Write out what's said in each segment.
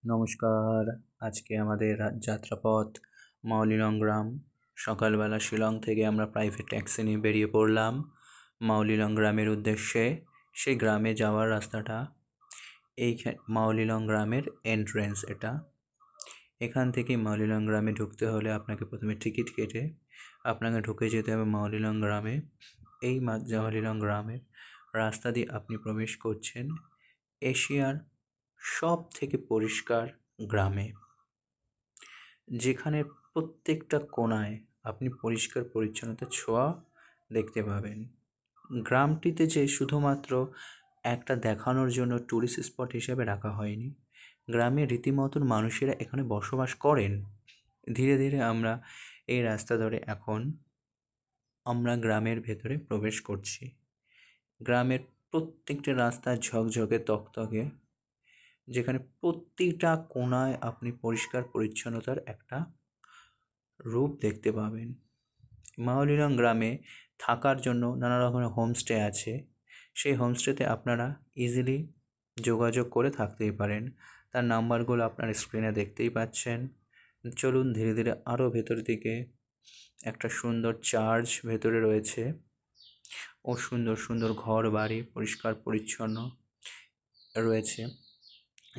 নমস্কার। আজকে আমাদের যাত্রাপথ মাউলিনং গ্রাম। সকালবেলা শিলং থেকে আমরা প্রাইভেট ট্যাক্সি নিয়ে বেরিয়ে পড়লাম মাউলিনং গ্রামের উদ্দেশ্যে। সেই গ্রামে যাওয়ার রাস্তাটা মাউলিনং গ্রামের এন্ট্রেন্স এটা। এখান থেকে মাউলিনং গ্রামে ঢুকতে হলে আপনাকে প্রথমে টিকিট কেটে আপনাকে ঢুকে যেতে হবে মাউলিনং গ্রামে। এই মাউলিনং গ্রামের রাস্তা দিয়ে আপনি প্রবেশ করছেন এশিয়ার সব থেকে পরিষ্কার গ্রামে, যেখানে প্রত্যেকটা কোণায় আপনি পরিষ্কার পরিচ্ছন্নতার ছোঁয়া দেখতে পাবেন। গ্রামটিতে যে শুধুমাত্র একটা দেখানোর জন্য ট্যুরিস্ট স্পট হিসেবে রাখা হয়নি, গ্রামে রীতিমতন মানুষেরা এখানে বসবাস করেন। ধীরে ধীরে আমরা এই রাস্তা ধরে এখন আমরা গ্রামের ভেতরে প্রবেশ করছি। গ্রামের প্রত্যেকটা রাস্তা ঝকঝকে তকতকে, যেখানে প্রতিটা কোণায় আপনি পরিষ্কার পরিচ্ছন্নতার একটা রূপ দেখতে পাবেন। মাউলিনং গ্রামে থাকার জন্য নানা রকমের হোমস্টে আছে। সেই হোমস্টেতে আপনারা ইজিলি যোগাযোগ করে থাকতেই পারেন। তার নাম্বারগুলো আপনার স্ক্রিনে দেখতেই পাচ্ছেন। চলুন ধীরে ধীরে আরও ভেতরের দিকে। একটা সুন্দর চার্চ ভেতরে রয়েছে ও সুন্দর সুন্দর ঘর বাড়ি পরিষ্কার পরিচ্ছন্ন রয়েছে,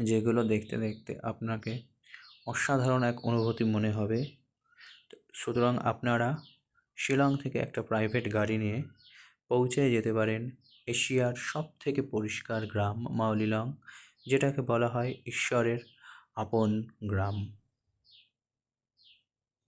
যেগুলো দেখতে দেখতে আপনাকে অসাধারণ এক অনুভূতি মনে হবে। সুতরাং আপনারা শিলং থেকে একটা প্রাইভেট গাড়ি নিয়ে পৌঁছে যেতে পারেন এশিয়ার সব থেকে পরিষ্কার গ্রাম মাউলিনং, যেটাকে বলা হয় ঈশ্বরের আপন গ্রাম।